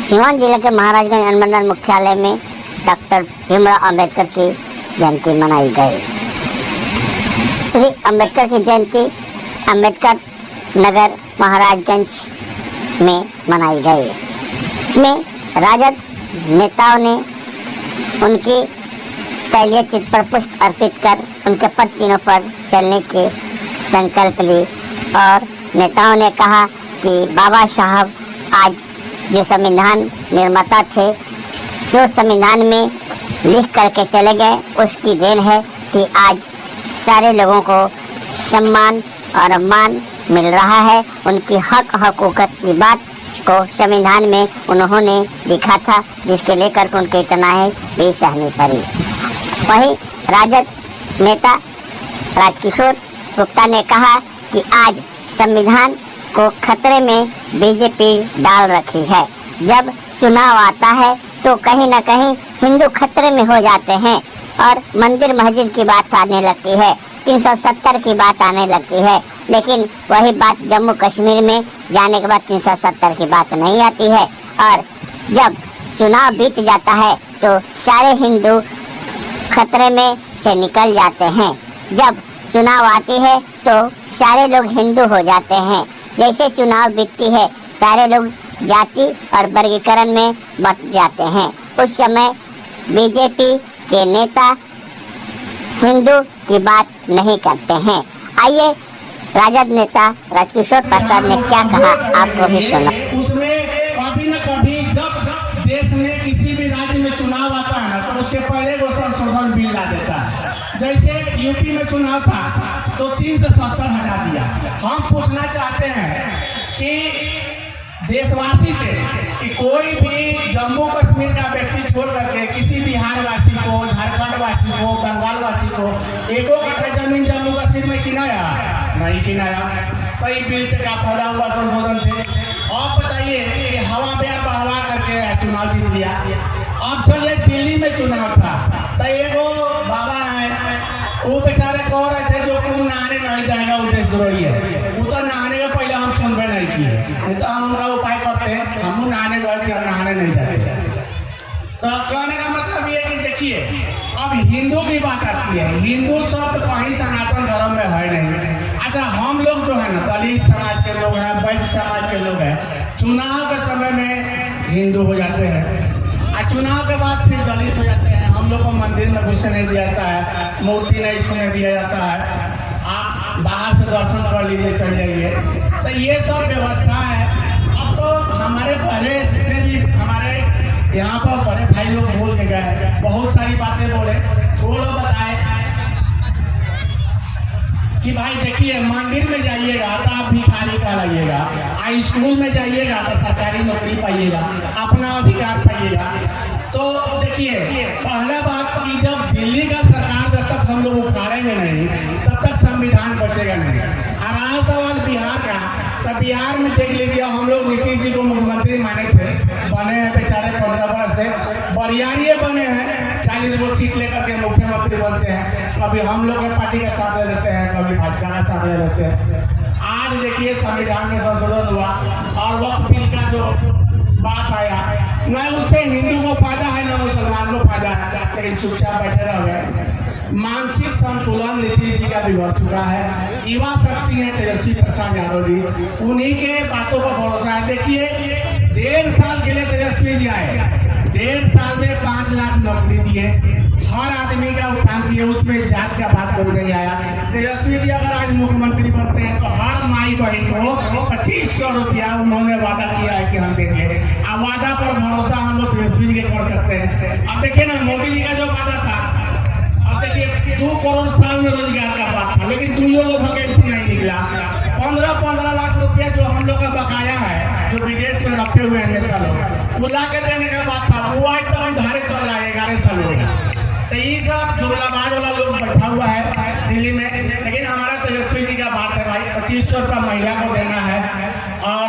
सीवान जिले के महाराजगंज अनुमंडल मुख्यालय में डॉक्टर भीमराव अंबेडकर की जयंती मनाई गई। श्री अंबेडकर की जयंती अंबेडकर नगर महाराजगंज में मनाई गई। इसमें राजद नेताओं ने उनकी तैलीय चित्र पर पुष्प अर्पित कर उनके पद चिन्हों पर चलने के संकल्प ली और नेताओं ने कहा कि बाबा साहब आज जो संविधान निर्माता थे, जो संविधान में लिख करके चले गए, उसकी देन है कि आज सारे लोगों को सम्मान और मान मिल रहा है। उनकी हक हकूकत की बात को संविधान में उन्होंने लिखा था, जिसके लेकर उनके इतनाएं भी सहनी पड़ी। वहीं राजद नेता राजकिशोर गुप्ता ने कहा कि आज संविधान को खतरे में बीजेपी डाल रखी है। जब चुनाव आता है तो कहीं न कहीं हिंदू खतरे में हो जाते हैं और मंदिर मस्जिद की बात आने लगती है, 370 की बात आने लगती है, लेकिन वही बात जम्मू कश्मीर में जाने के बाद 370 की बात नहीं आती है। और जब चुनाव बीत जाता है तो सारे हिंदू खतरे में से निकल जाते हैं। जब चुनाव आती है तो सारे लोग हिंदू हो जाते हैं। जैसे चुनाव बीतती है सारे लोग जाति और वर्गीकरण में बंट जाते हैं। उस समय बीजेपी के नेता हिंदू की बात नहीं करते हैं। आइए राजद नेता राजकिशोर प्रसाद ने क्या कहा, आपको भी सुना। उसमें कभी न कभी जब देश में किसी भी राज्य में चुनाव आता है ना, तो उसके पहले वो संशोधन बिल ला देता है। जैसे यूपी में चुनाव था तो 370 हटा दिया। हम पूछना चाहते हैं कि देशवासी से कि कोई भी जम्मू कश्मीर का व्यक्ति छोड़ करके किसी बिहार वासी को, झारखंड वासी को, बंगाल वासी को एको कट्ठा जमीन जम्मू कश्मीर में किनाया नहीं किनाया। तो इस बिल से क्या फायदा हुआ संशोधन से? आप बताइए कि हवा बेर बहला करके चुनाव जीत लिया। अब चलिए दिल्ली में चुनाव था तो एगो बाबा है, वो बेचारे कह रहे थे जो कुछ नहाने नहीं जाएगा वो देशद्रोही है। वो तो नहाने के पहले हम सुनबे नहीं किए, नहीं तो हम उनका उपाय करते हैं। हम नहाने गए थे और नहाने नहीं जाते। तो कहने का मतलब ये कि देखिए अब हिंदू की बात आती है, हिंदू शब्द कहीं सनातन धर्म में है नहीं। अच्छा, हम लोग जो है ना दलित समाज के लोग हैं, वैश्य समाज के लोग हैं, चुनाव के समय में हिंदू हो जाते हैं और चुनाव के बाद फिर दलित हो जाते हैं। हम लोग को मंदिर में घुसने नहीं दिया जाता है, मूर्ति नहीं छूने दिया जाता है, आप बाहर से दर्शन कर लीजिए, चल जाइए। तो ये सब व्यवस्था है। अब तो हमारे बड़े जितने भी हमारे यहाँ पर बड़े भाई लोग बोल के गए, बहुत सारी बातें बोले। वो लोग बताए कि भाई देखिए मंदिर में जाइएगा तो आप भिखारी कहलाइएगा, स्कूल में जाइएगा तो सरकारी नौकरी पाइएगा, अपना अधिकार पाइएगा। तो देखिए पहला बात कि जब दिल्ली का सरकार जब तक हम लोग उखाड़ेंगे नहीं तब तक संविधान बचेगा नहीं। और रहा सवाल बिहार का, तो बिहार में देख लीजिए हम लोग नीतीश जी को मुख्यमंत्री माने थे, बने हैं बेचारे 15 वर्ष से, बरियारिये बने हैं, 40 वो सीट लेकर के मुख्यमंत्री बनते हैं। कभी हम लोग के पार्टी का साथ ले लेते हैं, कभी भाजपा का साथ ले लेते हैं। आज देखिए संविधान में संशोधन हुआ और वक्फ बिल का जो बात आया, न उससे हिंदू को फायदा है न मुसलमान को फायदा है, लेकिन चुपचाप बैठे रह गए। मानसिक संतुलन नीतीश जी का बिगड़ चुका है। युवा शक्ति है तेजस्वी प्रसाद यादव जी, उन्हीं के बातों पर भरोसा है। देखिए 1.5 साल के लिए तेजस्वी जी आए, 1.5 साल में 5 लाख नौकरी दिए, हर आदमी का उत्थान किए, उसमें जात का बात कोई नहीं आया। तेजस्वी जी अगर आज मुख्यमंत्री बनते हैं तो हर माई बहन को 2500 रुपया उन्होंने वादा किया है कि हम देंगे। अब वादा पर भरोसा हम लोग तेजस्वी जी के कर सकते हैं। अब देखिए ना मोदी जी का जो वादा था, अब देखिए 2 करोड़ साल में रोजगार का बात था, लेकिन 2 वैकेंसी नहीं निकला। 15 लाख रुपया जो हम लोग का बकाया है, जो विदेश में रखे हुए हैं नेता लोग, वो ला के देने का बात था, वो आज तक उधारे चल रहा है 11 साल हो गया। तो ये सब जुमलाबाज वाला लोग बैठा हुआ है दिल्ली में, लेकिन हमारा तेजस्वी जी का बात है भाई 2500 रुपया महिला को देना है और